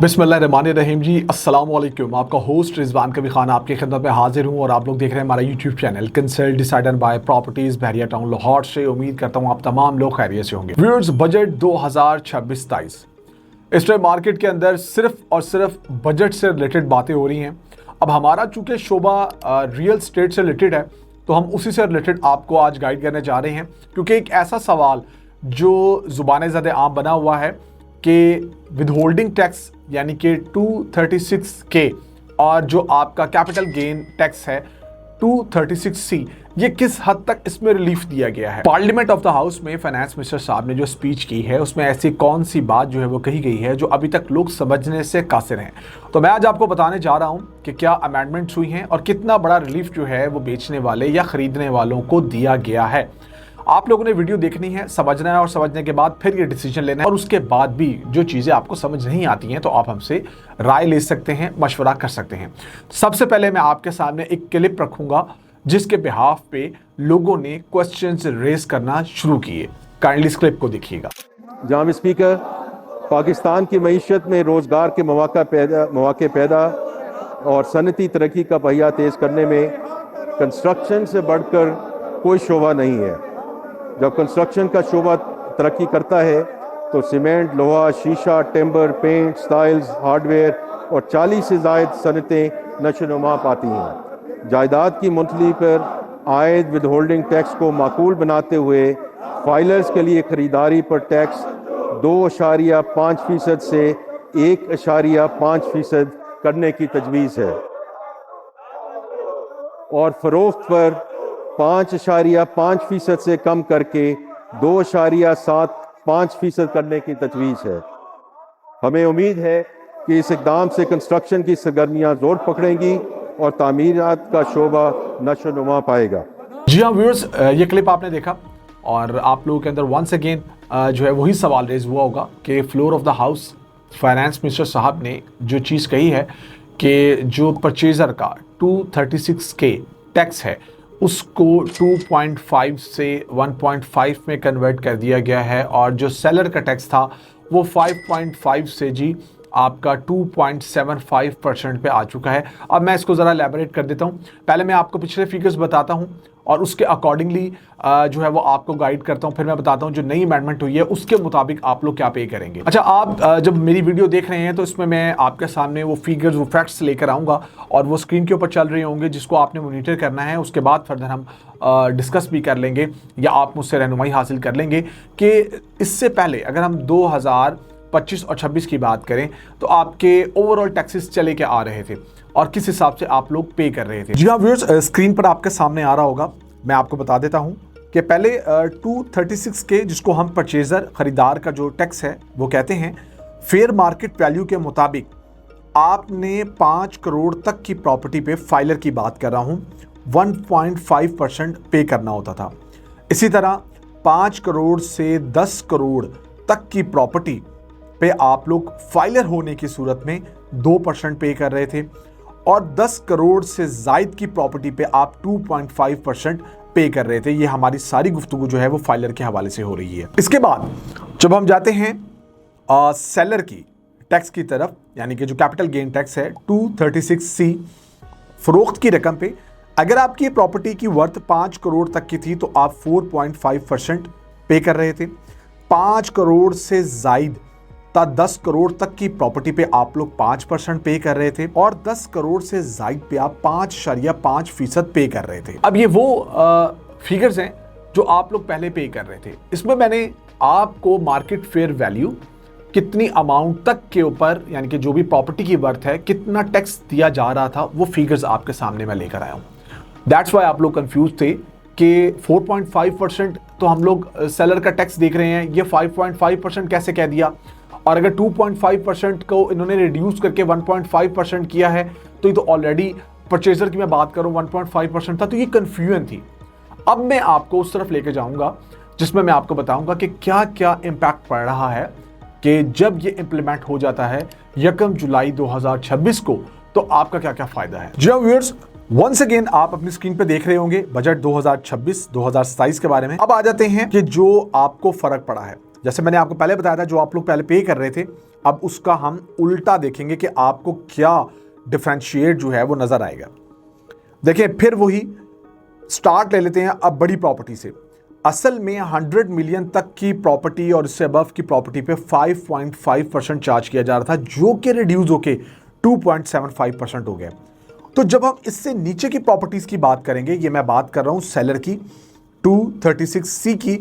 बिस्मिल्लाहिर्रहमानिर्रहीम जी, अस्सलाम वालेकुम। आपका होस्ट रिजवान कबीर खान आपकी खिदमत में हाजिर हूँ और आप लोग देख रहे हैं हमारा YouTube channel consult decider by properties Bahria town Lahore से। उम्मीद करता हूँ आप तमाम लोग खैरियत से होंगे। व्यूअर्स, बजट 2026-27 इस टाइम मार्केट के अंदर सिर्फ और सिर्फ बजट से रिलेटेड बातें हो रही हैं। अब हमारा चूँकि शोबा रियल स्टेट से रिलेटेड है तो हम उसी से रिलेटेड आपको आज गाइड करने जा रहे हैं, क्योंकि एक ऐसा सवाल जो ज़ुबान ज़द आम बना हुआ है कि विदहोल्डिंग टैक्स यानी कि 236K और जो आपका कैपिटल गेन टैक्स है 236C, ये किस हद तक इसमें रिलीफ दिया गया है। पार्लियामेंट ऑफ द हाउस में फाइनेंस मिनिस्टर साहब ने जो स्पीच की है उसमें ऐसी कौन सी बात जो है वो कही गई है जो अभी तक लोग समझने से कासिर हैं। तो मैं आज आपको बताने जा रहा हूं कि क्या अमेंडमेंट्स हुई हैं और कितना बड़ा रिलीफ जो है वो बेचने वाले या खरीदने वालों को दिया गया है। आप लोगों ने वीडियो देखनी है, समझना है और समझने के बाद फिर ये डिसीजन लेना है। और उसके बाद भी जो चीज़ें आपको समझ नहीं आती हैं तो आप हमसे राय ले सकते हैं, मशवरा कर सकते हैं। सबसे पहले मैं आपके सामने एक क्लिप रखूंगा जिसके बिहाफ पे लोगों ने क्वेश्चंस रेज करना शुरू किए। काइंडली इस क्लिप को देखिएगा। जनाब स्पीकर, पाकिस्तान की मईशत में रोज़गार के मौके पैदा और सनती तरक्की का पहिया तेज़ करने में कंस्ट्रक्शन से बढ़कर कोई शोबा नहीं है। जब कंस्ट्रक्शन का शोबा तरक्की करता है तो सीमेंट, लोहा, शीशा, टिम्बर, पेंट, टाइल्स, हार्डवेयर और 40 से ज़ायद सनतें नशोनुमा पाती हैं। जायदाद की मुंतकली पर आयद विदहोल्डिंग टैक्स को माकूल बनाते हुए फाइलर्स के लिए ख़रीदारी पर टैक्स 2.5% से 1.5% करने की तजवीज़ है और फ़रोख्त पर 5.5% से कम करके 2.75% करने की तजवीज़ है। हमें उम्मीद है कि इस इक़दाम से कंस्ट्रक्शन की सरगर्मियाँ ज़ोर पकड़ेंगी और तामीरात का शोबा नशोनुमा पाएगा। जी हाँ व्यूअर्स, ये क्लिप आपने देखा और आप लोगों के अंदर वंस अगेन जो है वही सवाल रेज हुआ होगा कि floor of the house finance minister साहब ने जो चीज़ कही है कि जो परचेज़र का 236K टैक्स है उसको 2.5 से 1.5 में कन्वर्ट कर दिया गया है और जो सेलर का टैक्स था वो 5.5 से जी आपका 2.75% पे आ चुका है। अब मैं इसको ज़रा एलैबोरेट कर देता हूँ। पहले मैं आपको पिछले फिगर्स बताता हूँ और उसके अकॉर्डिंगली जो है वो आपको गाइड करता हूँ। फिर मैं बताता हूँ जो नई अमेंडमेंट हुई है उसके मुताबिक आप लोग क्या पे करेंगे। अच्छा, आप जब मेरी वीडियो देख रहे हैं तो इसमें मैं आपके सामने वो फिगर्स, वो फैक्ट्स लेकर आऊँगा और वो स्क्रीन के ऊपर चल रहे होंगे जिसको आपने मोनीटर करना है। उसके बाद फर्दर हम डिस्कस भी कर लेंगे या आप मुझसे रहनुमाई हासिल कर लेंगे कि इससे पहले अगर हम 2025 और 26 की बात करें तो आपके ओवरऑल टैक्सेस चले के आ रहे थे और किस हिसाब से आप लोग पे कर रहे थे। जी हाँ व्यूअर्स, स्क्रीन पर आपके सामने आ रहा होगा। मैं आपको बता देता हूँ कि पहले 236K जिसको हम परचेज़र खरीदार का जो टैक्स है वो कहते हैं, फेयर मार्केट वैल्यू के मुताबिक आपने 5 करोड़ तक की प्रॉपर्टी पे, फाइलर की बात कर रहा हूँ, 1.5% पे करना होता था। इसी तरह 5 करोड़ से 10 करोड़ तक की प्रॉपर्टी पे आप लोग फाइलर होने की सूरत में 2% पे कर रहे थे और 10 करोड़ से जायद की प्रॉपर्टी पे आप 2.5% पे कर रहे थे। ये हमारी सारी गुफ्तगू जो है वो फाइलर के हवाले से हो रही है। इसके बाद जब हम जाते हैं सेलर की टैक्स की तरफ, यानी कि जो कैपिटल गेन टैक्स है 236C, फरोख्त की रकम पे अगर आपकी प्रॉपर्टी की वर्थ 5 करोड़ तक की थी तो आप 4.5% पे कर रहे थे। 5 करोड़ से जायद 10 करोड़ तक की प्रॉपर्टी पे आप लोग 5% पे कर रहे थे और 10 करोड़ से जायद पे आप 5.5% पे कर रहे थे। अब ये वो फिगर्स हैं जो आप लोग पहले पे कर रहे थे। इसमें मैंने आपको मार्केट फेयर वैल्यू कितनी अमाउंट तक के ऊपर, यानी कि जो भी प्रॉपर्टी की वर्थ है, कितना टैक्स दिया जा रहा था, वो फिगर्स आपके सामने मैं लेकर आया हूँ। दैट्स वाई आप लोग कंफ्यूज थे कि 4.5% तो हम लोग सेलर का टैक्स देख रहे हैं, ये 5.5% कैसे कह दिया, और अगर 2.5% को इन्होंने रिड्यूस करके 1.5% किया है तो ये तो ऑलरेडी परचेजर की मैं बात करूं 1.5% था, तो ये कन्फ्यूजन थी। अब मैं आपको उस तरफ लेके जाऊंगा जिसमें मैं आपको बताऊंगा कि क्या क्या इम्पैक्ट पड़ रहा है कि जब ये इंप्लीमेंट हो जाता है 1 जुलाई 2026 को, तो आपका क्या क्या फायदा है। जी व्यूअर्स, वंस अगेन आप अपनी स्क्रीन पे देख रहे होंगे बजट 2026-2027 के बारे में। अब आ जाते हैं कि जो आपको फर्क पड़ा है। जैसे मैंने आपको पहले बताया था, जो आप लोग पहले पे कर रहे थे, अब उसका हम उल्टा देखेंगे कि आपको क्या डिफरेंशिएट जो है वो नजर आएगा। देखिए फिर वही स्टार्ट ले लेते हैं अब बड़ी प्रॉपर्टी से। असल में 100 मिलियन तक की प्रॉपर्टी और इससे अबव की प्रॉपर्टी पे 5.5% चार्ज किया जा रहा था, जो कि रिड्यूस होके 2.75% हो गया। तो जब हम इससे नीचे की प्रॉपर्टीज की बात करेंगे, ये मैं बात कर रहा हूं सेलर की 236C की,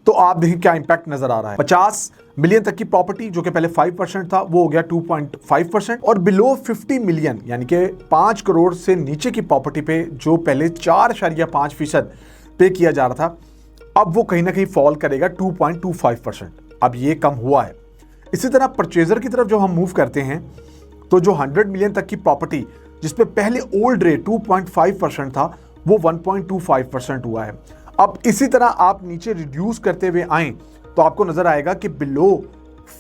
तो आप देखिए क्या इंपैक्ट नजर आ रहा है। 50 मिलियन तक की प्रॉपर्टी जो कि पहले 5% था, वो हो गया 2.5%। और बिलो 50 मिलियन यानी कि 5 करोड़ से नीचे की प्रॉपर्टी पे जो पहले 4.5% पे किया जा रहा था, अब वो कहीं ना कहीं फॉल करेगा 2.25%। अब ये कम हुआ है। इसी तरह परचेजर की तरफ जो हम मूव करते हैं, तो जो 100 मिलियन तक की प्रॉपर्टी जिसपे पहले ओल्ड रेट 2.5% था, वो 1.25% हुआ है। अब इसी तरह आप नीचे रिड्यूस करते हुए आए तो आपको नजर आएगा कि बिलो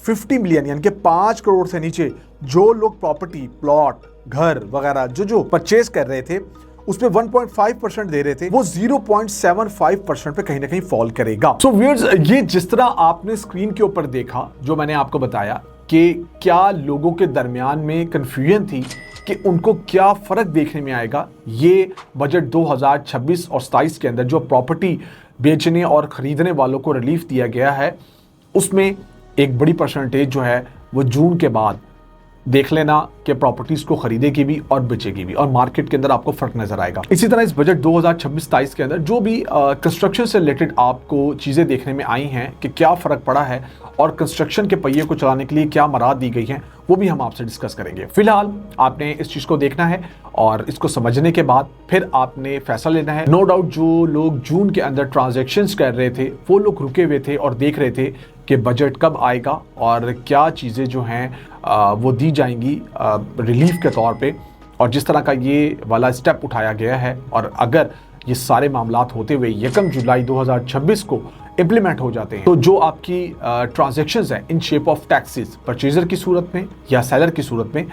50 मिलियन यानी कि 5 करोड़ से नीचे जो लोग प्रॉपर्टी, प्लॉट, घर वगैरह जो परचेज कर रहे थे, उस पे 1.5% दे रहे थे, वो 0.75% पे कहीं ना कहीं फॉल करेगा। सो व्यूअर्स, ये जिस तरह आपने स्क्रीन के ऊपर देखा, जो मैंने आपको बताया कि क्या लोगों के दरमियान में कंफ्यूजन थी कि उनको क्या फर्क देखने में आएगा, ये बजट 2026 और 27 के अंदर जो प्रॉपर्टी बेचने और खरीदने वालों को रिलीफ दिया गया है, उसमें एक बड़ी परसेंटेज जो है वो जून के बाद देख लेना कि प्रॉपर्टीज को खरीदेगी भी और बेचेगी भी, और मार्केट के अंदर आपको फर्क नजर आएगा। इसी तरह इस बजट 2026-27 के अंदर जो भी कंस्ट्रक्शन से रिलेटेड आपको चीजें देखने में आई हैं कि क्या फर्क पड़ा है और कंस्ट्रक्शन के पहिए को चलाने के लिए क्या मराद दी गई हैं, वो भी हम आपसे डिस्कस करेंगे। फिलहाल आपने इस चीज को देखना है और इसको समझने के बाद फिर आपने फैसला लेना है। नो डाउट जो लोग जून के अंदर ट्रांजैक्शंस कर रहे थे, वो लोग रुके हुए थे और देख रहे थे कि बजट कब आएगा और क्या चीज़ें जो हैं वो दी जाएंगी रिलीफ के तौर पे, और जिस तरह का ये वाला स्टेप उठाया गया है, और अगर ये सारे मामलात होते हुए 1 जुलाई 2026 को इम्प्लीमेंट हो जाते हैं, तो जो आपकी ट्रांजैक्शंस हैं in shape of taxes purchaser की सूरत में या सेलर की सूरत में,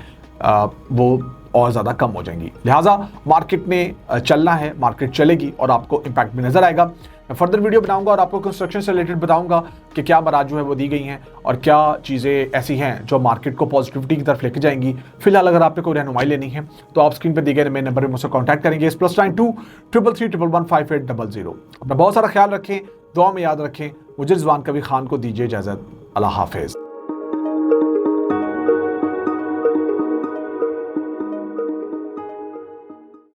वो और ज़्यादा कम हो जाएंगी। लिहाजा मार्केट में चलना है, मार्केट चलेगी और आपको इम्पैक्ट भी नजर आएगा। मैं फर्दर वीडियो बनाऊंगा और आपको कंस्ट्रक्शन से रिलेटेड बताऊंगा कि क्या मराज जो है वो दी गई हैं और क्या चीज़ें ऐसी हैं जो मार्केट को पॉजिटिविटी की तरफ लेके जाएंगी। फिलहाल अगर आपने कोई रहनुमाई लेनी है तो आप स्क्रीन पर दिए गए मेरे नंबर पर मुझसे कॉन्टैक्ट करेंगे, +92 333 111 5800। अपना बहुत सारा ख्याल रखें, दुआ में याद रखें। मुझे रिजवान कबीर खान को दीजिए इजाज़त। अल्लाह हाफिज़।